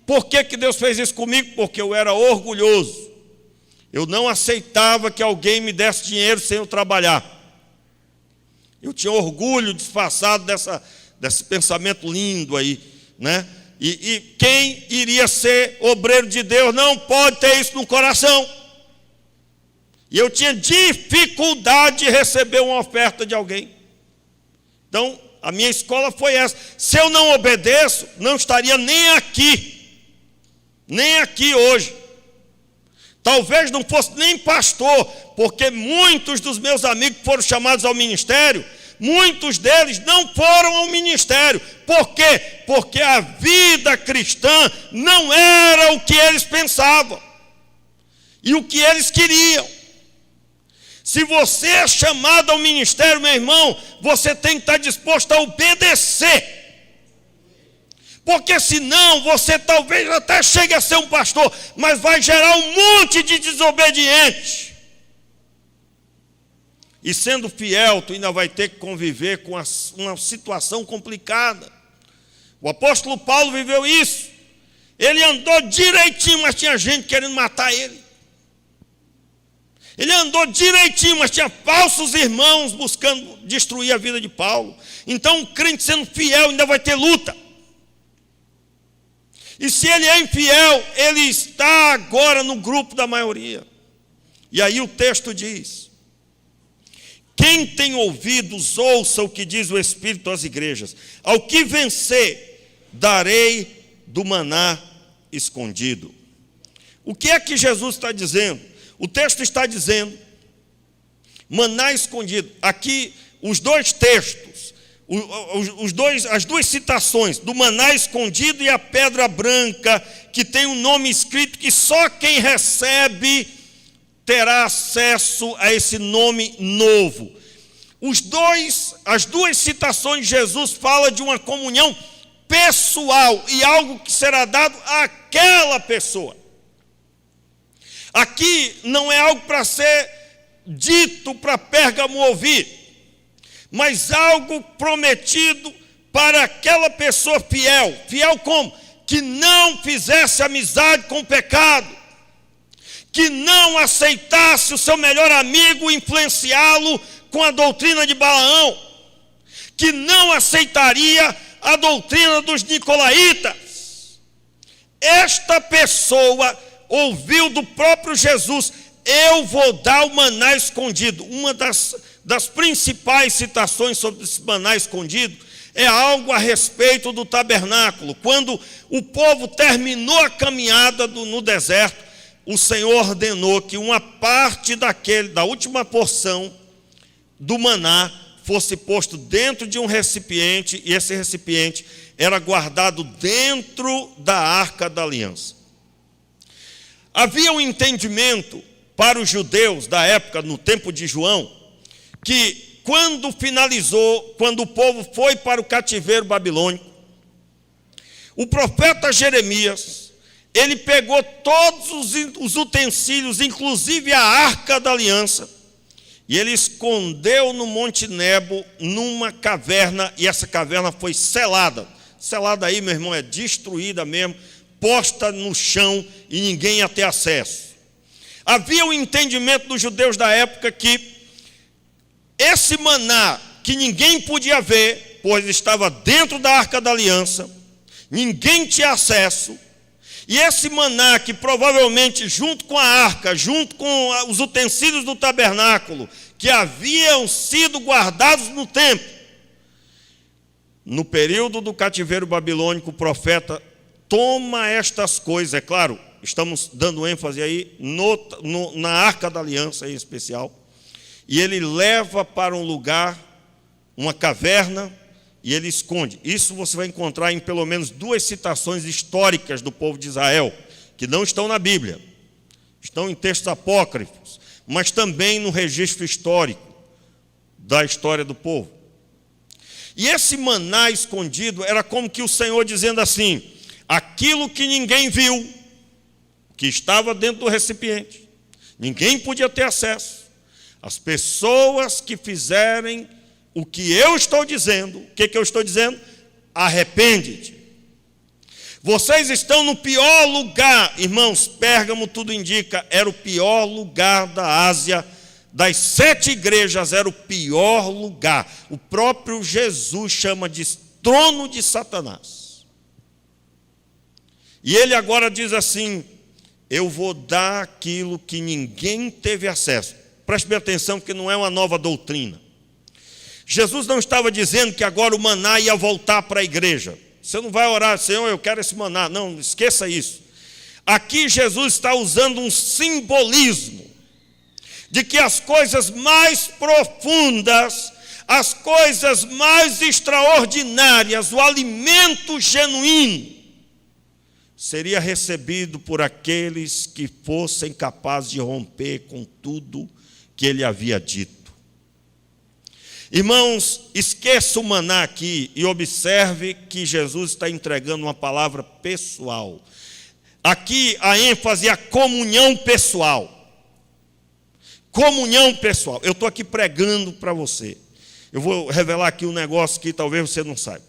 S1: Por que Deus fez isso comigo? Porque eu era orgulhoso. Eu não aceitava que alguém me desse dinheiro sem eu trabalhar. Eu tinha orgulho disfarçado desse pensamento lindo aí, né? E quem iria ser obreiro de Deus não pode ter isso no coração. E eu tinha dificuldade de receber uma oferta de alguém. Então, a minha escola foi essa. Se eu não obedeço, não estaria nem aqui hoje. Talvez não fosse nem pastor, porque muitos dos meus amigos que foram chamados ao ministério, muitos deles não foram ao ministério. Por quê? Porque a vida cristã não era o que eles pensavam e o que eles queriam. Se você é chamado ao ministério, meu irmão, você tem que estar disposto a obedecer. Porque senão você talvez até chegue a ser um pastor, mas vai gerar um monte de desobediente. E sendo fiel, tu ainda vai ter que conviver com uma situação complicada. O apóstolo Paulo viveu isso. Ele andou direitinho, mas tinha gente querendo matar ele. Ele andou direitinho, mas tinha falsos irmãos buscando destruir a vida de Paulo. Então, um crente sendo fiel ainda vai ter luta. E se ele é infiel, ele está agora no grupo da maioria. E aí o texto diz: quem tem ouvidos, ouça o que diz o Espírito às igrejas. Ao que vencer, darei do maná escondido. O que é que Jesus está dizendo? O texto está dizendo, maná escondido. Aqui, os dois textos, as duas citações, do maná escondido e a pedra branca, que tem um nome escrito que só quem recebe terá acesso a esse nome novo. As duas citações de Jesus falam de uma comunhão pessoal e algo que será dado àquela pessoa. Aqui não é algo para ser dito para Pérgamo ouvir, mas algo prometido para aquela pessoa fiel. Fiel como? Que não fizesse amizade com o pecado, que não aceitasse o seu melhor amigo influenciá-lo com a doutrina de Balaão, que não aceitaria a doutrina dos nicolaítas. Esta pessoa ouviu do próprio Jesus, eu vou dar o maná escondido. Uma das principais citações sobre esse maná escondido é algo a respeito do tabernáculo. Quando o povo terminou a caminhada no deserto, o Senhor ordenou que uma parte da última porção do maná fosse posto dentro de um recipiente, e esse recipiente era guardado dentro da Arca da Aliança. Havia um entendimento para os judeus da época, no tempo de João, que quando o povo foi para o cativeiro babilônico, o profeta Jeremias, ele pegou todos os utensílios, inclusive a Arca da Aliança, e ele escondeu no Monte Nebo, numa caverna, e essa caverna foi selada. Selada aí, meu irmão, é destruída mesmo, posta no chão e ninguém ia ter acesso. Havia o entendimento dos judeus da época que esse maná, que ninguém podia ver, pois estava dentro da Arca da Aliança, ninguém tinha acesso, e esse maná que provavelmente junto com a arca, junto com os utensílios do tabernáculo, que haviam sido guardados no templo, no período do cativeiro babilônico, o profeta toma estas coisas, é claro, estamos dando ênfase aí na Arca da Aliança em especial, e ele leva para um lugar, uma caverna, e ele esconde. Isso você vai encontrar em pelo menos 2 citações históricas do povo de Israel, que não estão na Bíblia, estão em textos apócrifos, mas também no registro histórico da história do povo. E esse maná escondido era como que o Senhor dizendo assim: aquilo que ninguém viu, que estava dentro do recipiente, ninguém podia ter acesso. As pessoas que fizerem o que eu estou dizendo, o que eu estou dizendo? Arrepende-te. Vocês estão no pior lugar, irmãos. Pérgamo, tudo indica, era o pior lugar da Ásia. Das 7 igrejas, era o pior lugar. O próprio Jesus chama de trono de Satanás. E ele agora diz assim: eu vou dar aquilo que ninguém teve acesso. Preste bem atenção, porque não é uma nova doutrina. Jesus não estava dizendo que agora o maná ia voltar para a igreja. Você não vai orar, Senhor, eu quero esse maná. Não, esqueça isso. Aqui Jesus está usando um simbolismo de que as coisas mais profundas, as coisas mais extraordinárias, o alimento genuíno, seria recebido por aqueles que fossem capazes de romper com tudo que ele havia dito. Irmãos, esqueça o maná aqui e observe que Jesus está entregando uma palavra pessoal. Aqui a ênfase é a comunhão pessoal. Comunhão pessoal. Eu estou aqui pregando para você. Eu vou revelar aqui um negócio que talvez você não saiba.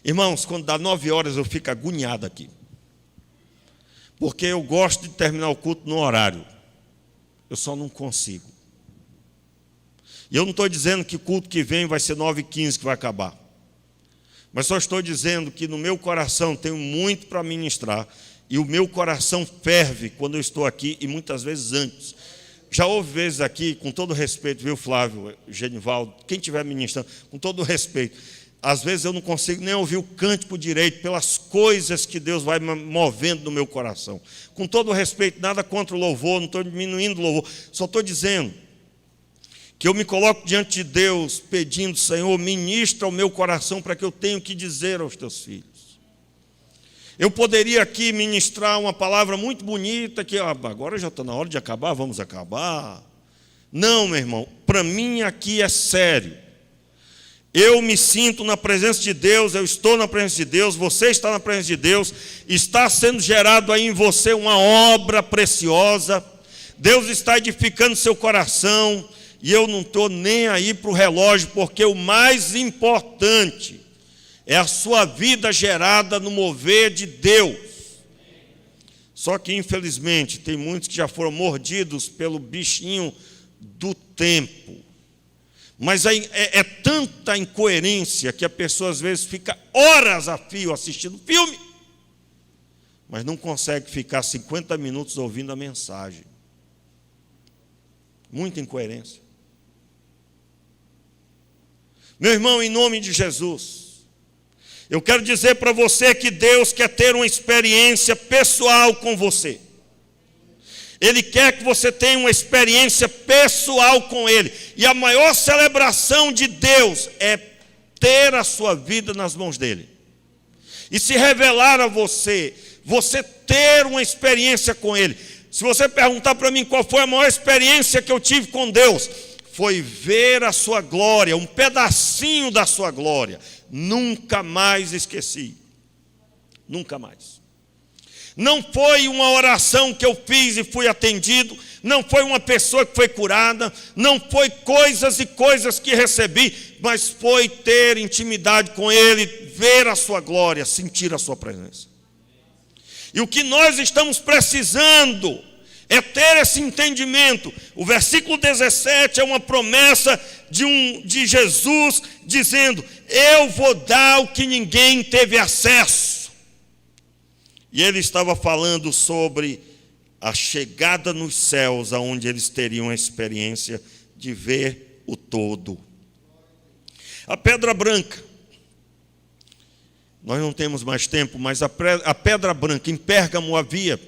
S1: Irmãos, quando dá 9 horas eu fico agoniado aqui. Porque eu gosto de terminar o culto no horário. Eu só não consigo. E eu não estou dizendo que o culto que vem vai ser 9h15 que vai acabar. Mas só estou dizendo que no meu coração tenho muito para ministrar. E o meu coração ferve quando eu estou aqui e muitas vezes antes. Já houve vezes aqui, com todo respeito, viu, Flávio, Genivaldo, quem estiver ministrando, com todo respeito, às vezes eu não consigo nem ouvir o cântico direito pelas coisas que Deus vai movendo no meu coração. Com todo respeito, nada contra o louvor, não estou diminuindo o louvor, só estou dizendo que eu me coloco diante de Deus pedindo: Senhor, ministra o meu coração para que eu tenha o que dizer aos teus filhos. Eu poderia aqui ministrar uma palavra muito bonita, que agora já está na hora de acabar, vamos acabar. Não, meu irmão, para mim aqui é sério. Eu me sinto na presença de Deus, eu estou na presença de Deus, você está na presença de Deus, está sendo gerado aí em você uma obra preciosa, Deus está edificando seu coração, e eu não estou nem aí para o relógio, porque o mais importante é a sua vida gerada no mover de Deus. Só que, infelizmente, tem muitos que já foram mordidos pelo bichinho do tempo. Mas é tanta incoerência que a pessoa, às vezes, fica horas a fio assistindo filme, mas não consegue ficar 50 minutos ouvindo a mensagem. Muita incoerência. Meu irmão, em nome de Jesus, eu quero dizer para você que Deus quer ter uma experiência pessoal com você. Ele quer que você tenha uma experiência pessoal com Ele. E a maior celebração de Deus é ter a sua vida nas mãos dEle. E se revelar a você, você ter uma experiência com Ele. Se você perguntar para mim qual foi a maior experiência que eu tive com Deus, foi ver a sua glória, um pedacinho da sua glória. Nunca mais esqueci. Nunca mais. Não foi uma oração que eu fiz e fui atendido, não foi uma pessoa que foi curada, não foi coisas e coisas que recebi, mas foi ter intimidade com Ele, ver a sua glória, sentir a sua presença. E o que nós estamos precisando é ter esse entendimento. O versículo 17 é uma promessa de Jesus dizendo: eu vou dar o que ninguém teve acesso. E ele estava falando sobre a chegada nos céus, onde eles teriam a experiência de ver o todo. A pedra branca. Nós não temos mais tempo, mas a pedra branca, em Pérgamo havia.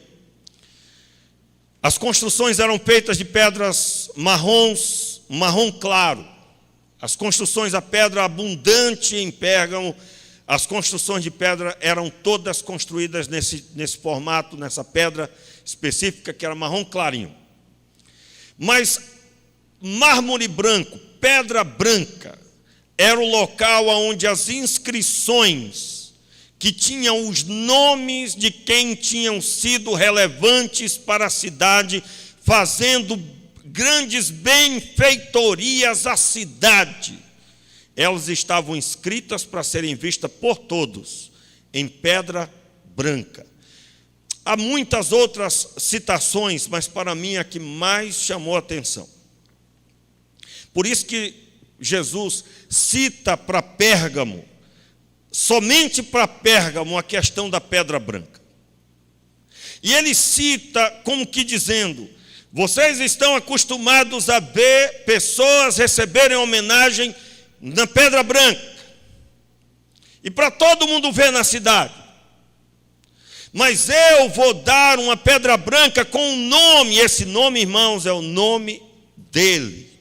S1: As construções eram feitas de pedras marrons, marrom claro. As construções, a pedra abundante em Pérgamo, as construções de pedra eram todas construídas nesse formato, nessa pedra específica que era marrom clarinho. Mas mármore branco, pedra branca, era o local onde as inscrições que tinham os nomes de quem tinham sido relevantes para a cidade, fazendo grandes benfeitorias à cidade, elas estavam escritas para serem vistas por todos, em pedra branca. Há muitas outras citações, mas para mim a que mais chamou a atenção. Por isso que Jesus cita para Pérgamo, somente para Pérgamo, a questão da pedra branca. E ele cita como que dizendo: vocês estão acostumados a ver pessoas receberem homenagem na pedra branca, e para todo mundo ver na cidade. Mas eu vou dar uma pedra branca com um nome, esse nome, irmãos, é o nome dele.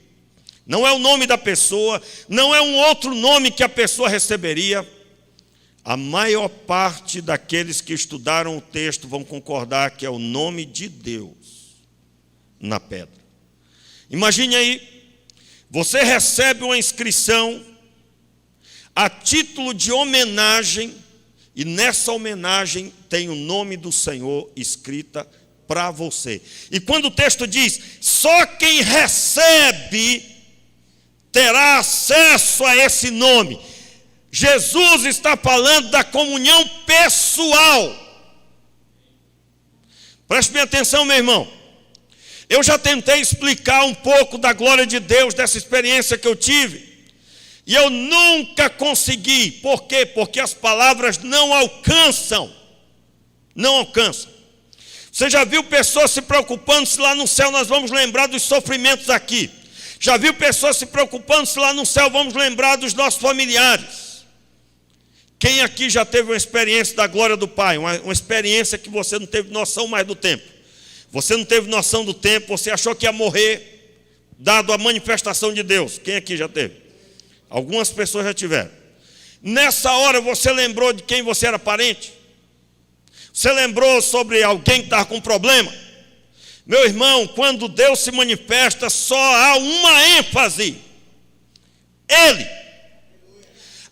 S1: Não é o nome da pessoa, não é um outro nome que a pessoa receberia. A maior parte daqueles que estudaram o texto vão concordar que é o nome de Deus na pedra. Imagine aí, você recebe uma inscrição a título de homenagem, e nessa homenagem tem o nome do Senhor escrita para você. E quando o texto diz, só quem recebe terá acesso a esse nome, Jesus está falando da comunhão pessoal. Preste bem atenção, meu irmão. Eu já tentei explicar um pouco da glória de Deus, dessa experiência que eu tive, e eu nunca consegui. Por quê? Porque as palavras não alcançam. Não alcançam. Você já viu pessoas se preocupando se lá no céu nós vamos lembrar dos sofrimentos aqui? Já viu pessoas se preocupando se lá no céu vamos lembrar dos nossos familiares? Quem aqui já teve uma experiência da glória do Pai? Uma experiência que você não teve noção mais do tempo. Você não teve noção do tempo, você achou que ia morrer, dado a manifestação de Deus. Quem aqui já teve? Algumas pessoas já tiveram. Nessa hora você lembrou de quem você era parente? Você lembrou sobre alguém que estava com problema? Meu irmão, quando Deus se manifesta, só há uma ênfase: Ele.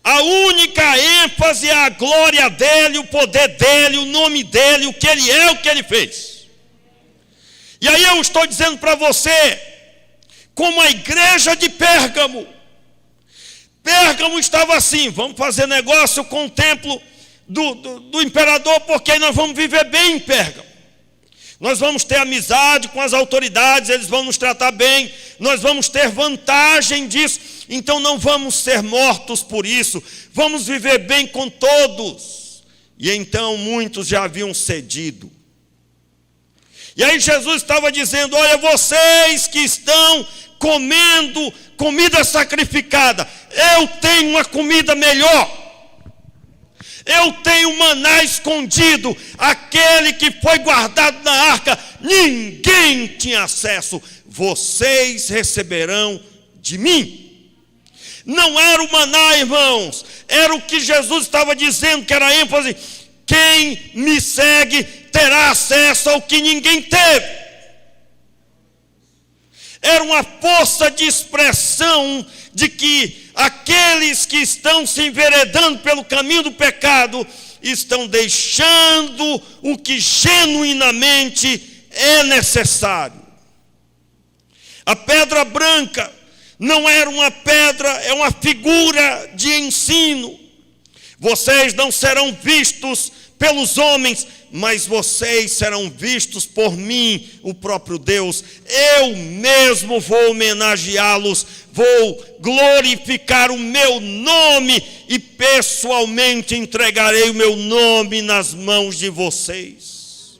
S1: A única ênfase é a glória dEle, o poder dEle, o nome dEle, o que Ele é, o que Ele fez. E aí eu estou dizendo para você, como a igreja de Pérgamo, Pérgamo estava assim: vamos fazer negócio com o templo do imperador, porque aí nós vamos viver bem em Pérgamo. Nós vamos ter amizade com as autoridades, eles vão nos tratar bem, nós vamos ter vantagem disso, então não vamos ser mortos por isso, vamos viver bem com todos. E então muitos já haviam cedido. E aí Jesus estava dizendo: olha, vocês que estão comendo comida sacrificada, eu tenho uma comida melhor. Eu tenho maná escondido, aquele que foi guardado na arca, ninguém tinha acesso. Vocês receberão de mim. Não era o maná, irmãos, era o que Jesus estava dizendo, que era a ênfase: quem me segue terá acesso ao que ninguém teve. Era uma força de expressão de que aqueles que estão se enveredando pelo caminho do pecado estão deixando o que genuinamente é necessário. A pedra branca não era uma pedra, é uma figura de ensino. Vocês não serão vistos pelos homens, mas vocês serão vistos por mim, o próprio Deus. Eu mesmo vou homenageá-los, vou glorificar o meu nome e pessoalmente entregarei o meu nome nas mãos de vocês.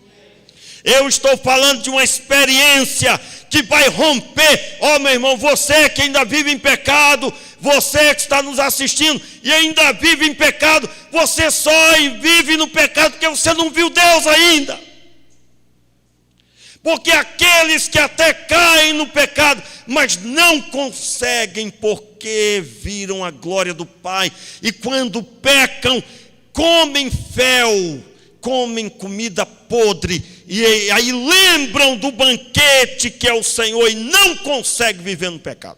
S1: Eu estou falando de uma experiência que vai romper. Meu irmão, você que ainda vive em pecado, você que está nos assistindo e ainda vive em pecado, você só vive no pecado porque você não viu Deus ainda. Porque aqueles que até caem no pecado, mas não conseguem porque viram a glória do Pai, e quando pecam, comem fel, comem comida podre, e aí lembram do banquete que é o Senhor e não conseguem viver no pecado.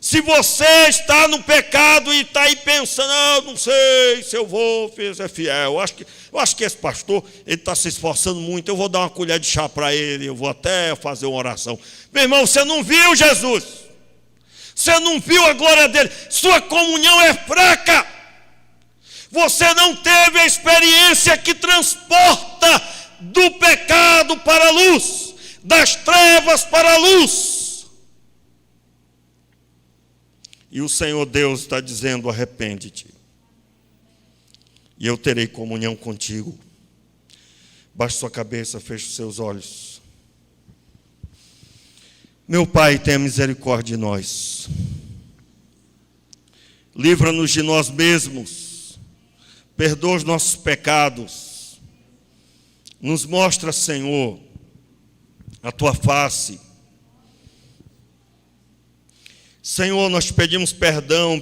S1: Se você está no pecado e está aí pensando, não sei se eu vou ser fiel, eu acho que esse pastor, ele está se esforçando muito, eu vou dar uma colher de chá para ele, eu vou até fazer uma oração. Meu irmão, você não viu Jesus, você não viu a glória dele, sua comunhão é fraca, você não teve a experiência que transporta do pecado para a luz, das trevas para a luz. E o Senhor Deus está dizendo: arrepende-te, e eu terei comunhão contigo. Baixe sua cabeça, feche os seus olhos. Meu Pai, tenha misericórdia de nós. Livra-nos de nós mesmos. Perdoa os nossos pecados. Nos mostra, Senhor, a Tua face. Senhor, nós te pedimos perdão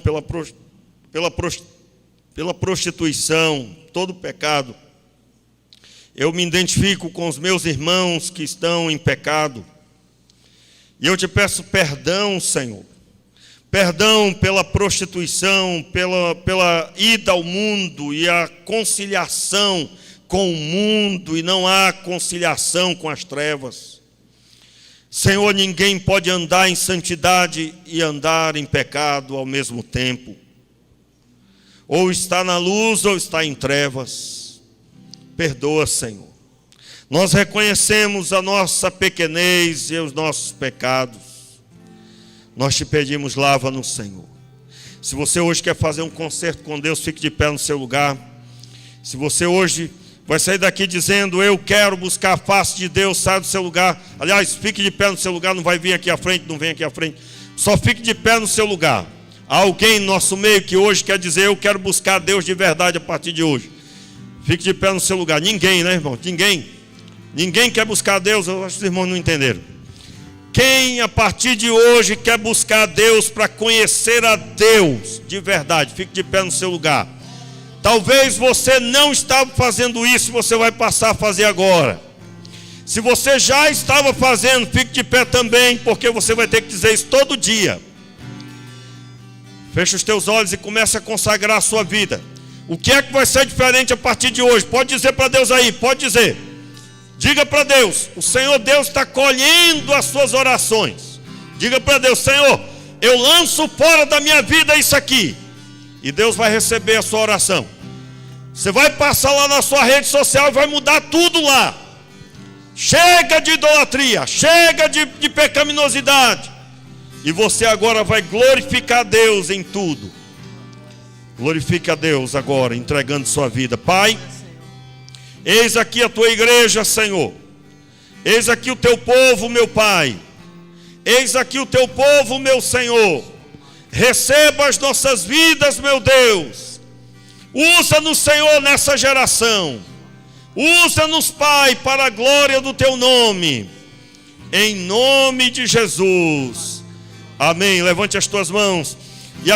S1: pela prostituição, todo o pecado. Eu me identifico com os meus irmãos que estão em pecado. E eu te peço perdão, Senhor. Perdão pela prostituição, pela ida ao mundo e a conciliação com o mundo, e não há conciliação com as trevas. Senhor, ninguém pode andar em santidade e andar em pecado ao mesmo tempo. Ou está na luz ou está em trevas. Perdoa, Senhor. Nós reconhecemos a nossa pequenez e os nossos pecados. Nós te pedimos, lava-nos, Senhor. Se você hoje quer fazer um concerto com Deus, fique de pé no seu lugar. Se você hoje vai sair daqui dizendo: eu quero buscar a face de Deus, sai do seu lugar. Aliás, fique de pé no seu lugar, não vai vir aqui à frente, não vem aqui à frente. Só fique de pé no seu lugar. Há alguém no nosso meio que hoje quer dizer: eu quero buscar Deus de verdade a partir de hoje. Fique de pé no seu lugar. Ninguém, né, irmão? Ninguém quer buscar Deus. Eu acho que os irmãos não entenderam. Quem a partir de hoje quer buscar Deus para conhecer a Deus de verdade, fique de pé no seu lugar. Talvez você não estava fazendo isso, você vai passar a fazer agora. Se você já estava fazendo, fique de pé também, porque você vai ter que dizer isso todo dia. Feche os teus olhos e comece a consagrar a sua vida. O que é que vai ser diferente a partir de hoje? Pode dizer para Deus aí, pode dizer. Diga para Deus, o Senhor Deus está colhendo as suas orações. Diga para Deus: Senhor, eu lanço fora da minha vida isso aqui. E Deus vai receber a sua oração. Você vai passar lá na sua rede social e vai mudar tudo lá. Chega de idolatria, chega de pecaminosidade. E você agora vai glorificar Deus em tudo. Glorifique a Deus agora, entregando sua vida. Pai, eis aqui a tua igreja, Senhor. Eis aqui o teu povo, meu Pai. Eis aqui o teu povo, meu Senhor. Receba as nossas vidas, meu Deus. Usa-nos, Senhor, nessa geração. Usa-nos, Pai, para a glória do Teu nome. Em nome de Jesus. Amém. Levante as tuas mãos.